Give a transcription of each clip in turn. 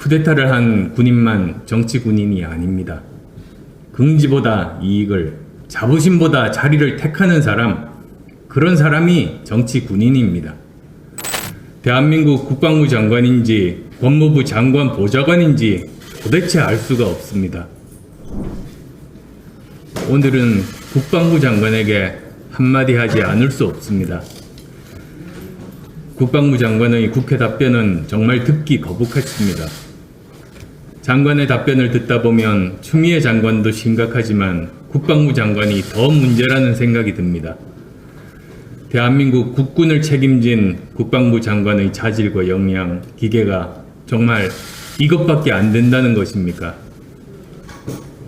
쿠데타를 한 군인만 정치 군인이 아닙니다. 긍지보다 이익을, 자부심보다 자리를 택하는 사람, 그런 사람이 정치 군인입니다. 대한민국 국방부 장관인지 법무부 장관 보좌관인지 도대체 알 수가 없습니다. 오늘은 국방부 장관에게 한마디 하지 않을 수 없습니다. 국방부 장관의 국회 답변은 정말 듣기 거북했습니다. 장관의 답변을 듣다 보면 추미애 장관도 심각하지만 국방부 장관이 더 문제라는 생각이 듭니다. 대한민국 국군을 책임진 국방부 장관의 자질과 역량, 기계가 정말 이것밖에 안 된다는 것입니까?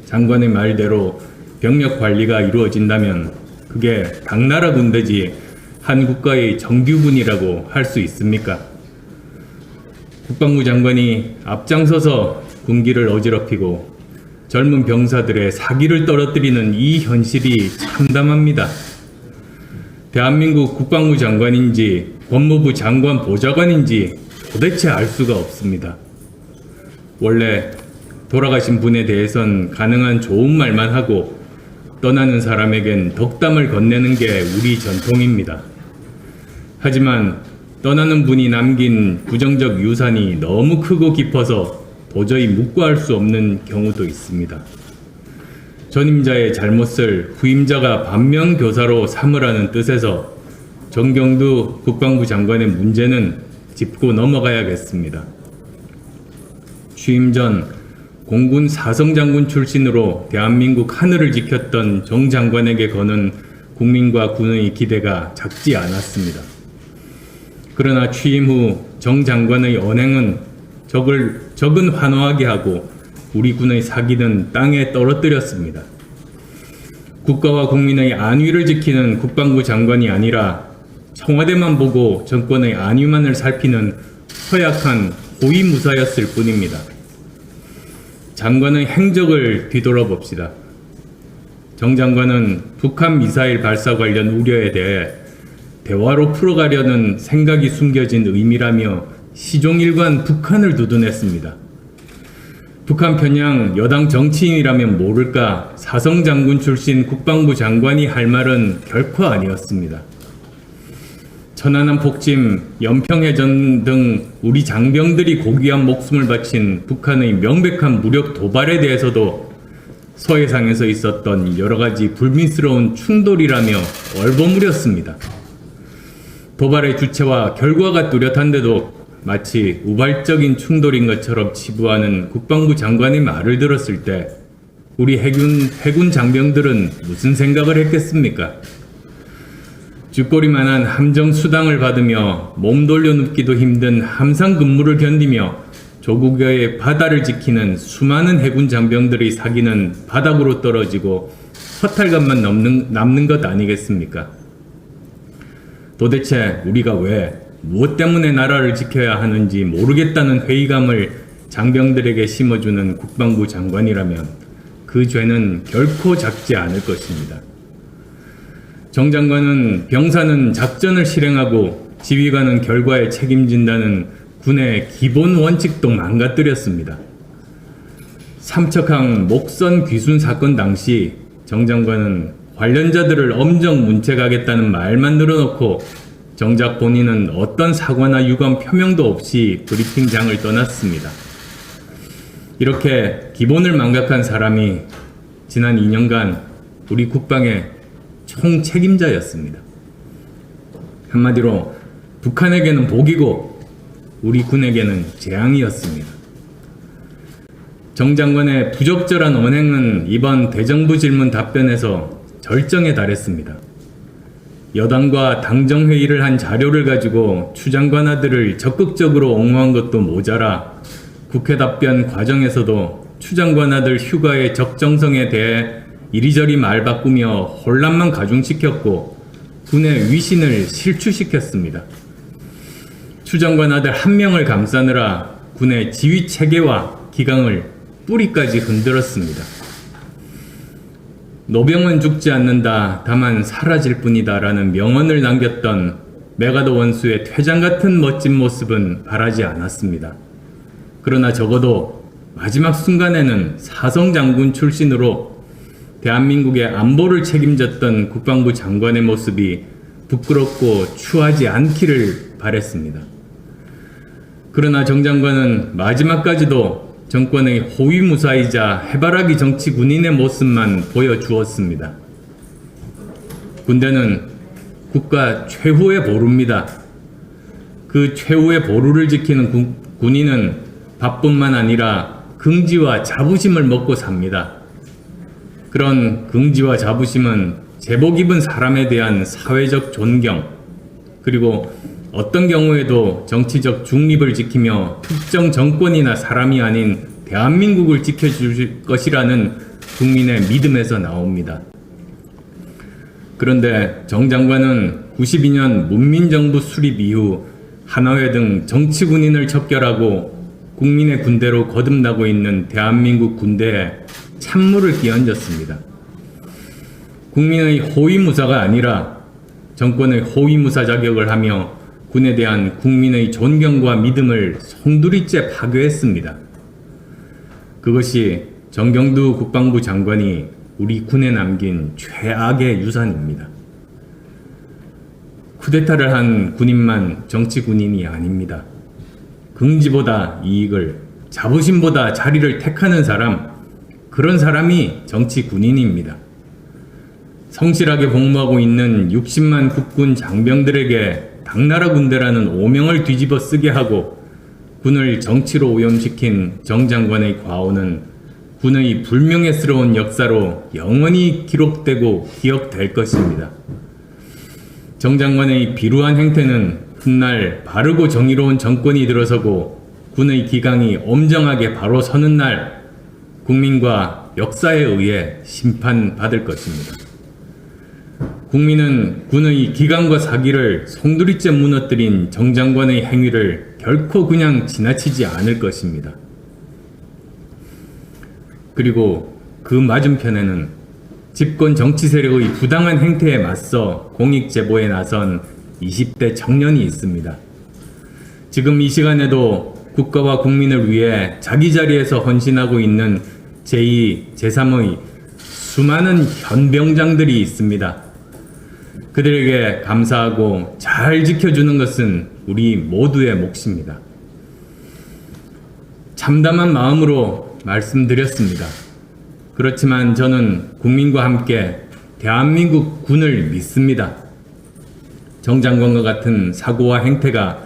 장관의 말대로 병력 관리가 이루어진다면 그게 당나라 군대지 한 국가의 정규군이라고 할 수 있습니까? 국방부 장관이 앞장서서 군기를 어지럽히고 젊은 병사들의 사기를 떨어뜨리는 이 현실이 참담합니다. 대한민국 국방부 장관인지 법무부 장관 보좌관인지 도대체 알 수가 없습니다. 원래 돌아가신 분에 대해선 가능한 좋은 말만 하고 떠나는 사람에겐 덕담을 건네는 게 우리 전통입니다. 하지만 떠나는 분이 남긴 부정적 유산이 너무 크고 깊어서 도저히 묵과할 수 없는 경우도 있습니다. 전임자의 잘못을 후임자가 반면교사로 삼으라는 뜻에서 정경두 국방부 장관의 문제는 짚고 넘어가야겠습니다. 취임 전 공군 사성장군 출신으로 대한민국 하늘을 지켰던 정 장관에게 거는 국민과 군의 기대가 작지 않았습니다. 그러나 취임 후 정 장관의 언행은 적은 환호하게 하고 우리 군의 사기는 땅에 떨어뜨렸습니다. 국가와 국민의 안위를 지키는 국방부 장관이 아니라 청와대만 보고 정권의 안위만을 살피는 허약한 호위무사였을 뿐입니다. 장관의 행적을 뒤돌아봅시다. 정 장관은 북한 미사일 발사 관련 우려에 대해 대화로 풀어가려는 생각이 숨겨진 의미라며 시종일관 북한을 두둔했습니다. 북한 편향 여당 정치인이라면 모를까 사성장군 출신 국방부 장관이 할 말은 결코 아니었습니다. 천안함 폭침, 연평해전 등 우리 장병들이 고귀한 목숨을 바친 북한의 명백한 무력 도발에 대해서도 서해상에서 있었던 여러 가지 불미스러운 충돌이라며 얼버무렸습니다. 도발의 주체와 결과가 뚜렷한데도 마치 우발적인 충돌인 것처럼 치부하는 국방부 장관의 말을 들었을 때 우리 해군 장병들은 무슨 생각을 했겠습니까? 쥐꼬리만한 함정 수당을 받으며 몸 돌려눕기도 힘든 함상 근무를 견디며 조국의 바다를 지키는 수많은 해군 장병들의 사기는 바닥으로 떨어지고 허탈감만 남는 것 아니겠습니까? 도대체 우리가 왜 무엇 때문에 나라를 지켜야 하는지 모르겠다는 회의감을 장병들에게 심어주는 국방부 장관이라면 그 죄는 결코 작지 않을 것입니다. 정 장관은 병사는 작전을 실행하고 지휘관은 결과에 책임진다는 군의 기본 원칙도 망가뜨렸습니다. 삼척항 목선 귀순 사건 당시 정 장관은 관련자들을 엄정 문책하겠다는 말만 늘어놓고 정작 본인은 어떤 사과나 유감 표명도 없이 브리핑장을 떠났습니다. 이렇게 기본을 망각한 사람이 지난 2년간 우리 국방의 총책임자였습니다. 한마디로 북한에게는 복이고 우리 군에게는 재앙이었습니다. 정 장관의 부적절한 언행은 이번 대정부 질문 답변에서 절정에 달했습니다. 여당과 당정회의를 한 자료를 가지고 추 장관 아들을 적극적으로 옹호한 것도 모자라 국회 답변 과정에서도 추 장관 아들 휴가의 적정성에 대해 이리저리 말 바꾸며 혼란만 가중시켰고 군의 위신을 실추시켰습니다. 추 장관 아들 한 명을 감싸느라 군의 지휘 체계와 기강을 뿌리까지 흔들었습니다. 노병은 죽지 않는다, 다만 사라질 뿐이다 라는 명언을 남겼던 메가더 원수의 퇴장 같은 멋진 모습은 바라지 않았습니다. 그러나 적어도 마지막 순간에는 사성 장군 출신으로 대한민국의 안보를 책임졌던 국방부 장관의 모습이 부끄럽고 추하지 않기를 바랬습니다. 그러나 정 장관은 마지막까지도 정권의 호위무사이자 해바라기 정치 군인의 모습만 보여주었습니다. 군대는 국가 최후의 보루입니다. 그 최후의 보루를 지키는 군인은 밥뿐만 아니라 긍지와 자부심을 먹고 삽니다. 그런 긍지와 자부심은 제복 입은 사람에 대한 사회적 존경, 그리고 어떤 경우에도 정치적 중립을 지키며 특정 정권이나 사람이 아닌 대한민국을 지켜줄 것이라는 국민의 믿음에서 나옵니다. 그런데 정 장관은 92년 문민정부 수립 이후 한화회 등 정치 군인을 척결하고 국민의 군대로 거듭나고 있는 대한민국 군대에 찬물을 끼얹었습니다. 국민의 호위무사가 아니라 정권의 호위무사 자격을 하며 군에 대한 국민의 존경과 믿음을 송두리째 파괴했습니다. 그것이 정경두 국방부 장관이 우리 군에 남긴 최악의 유산입니다. 쿠데타를 한 군인만 정치 군인이 아닙니다. 긍지보다 이익을, 자부심보다 자리를 택하는 사람, 그런 사람이 정치 군인입니다. 성실하게 복무하고 있는 60만 국군 장병들에게 당나라 군대라는 오명을 뒤집어 쓰게 하고 군을 정치로 오염시킨 정 장관의 과오는 군의 불명예스러운 역사로 영원히 기록되고 기억될 것입니다. 정 장관의 비루한 행태는 훗날 바르고 정의로운 정권이 들어서고 군의 기강이 엄정하게 바로 서는 날 국민과 역사에 의해 심판받을 것입니다. 국민은 군의 기강과 사기를 송두리째 무너뜨린 정 장관의 행위를 결코 그냥 지나치지 않을 것입니다. 그리고 그 맞은편에는 집권 정치 세력의 부당한 행태에 맞서 공익 제보에 나선 20대 청년이 있습니다. 지금 이 시간에도 국가와 국민을 위해 자기 자리에서 헌신하고 있는 제2, 제3의 수많은 현병장들이 있습니다. 그들에게 감사하고 잘 지켜주는 것은 우리 모두의 몫입니다. 참담한 마음으로 말씀드렸습니다. 그렇지만 저는 국민과 함께 대한민국 군을 믿습니다. 정 장관과 같은 사고와 행태가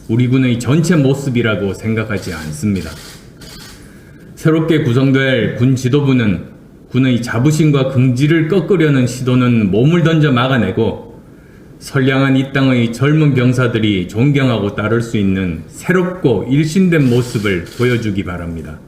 우리 군의 전체 모습이라고 생각하지 않습니다. 새롭게 구성될 군 지도부는 군의 자부심과 긍지를 꺾으려는 시도는 몸을 던져 막아내고 선량한 이 땅의 젊은 병사들이 존경하고 따를 수 있는 새롭고 일신된 모습을 보여주기 바랍니다.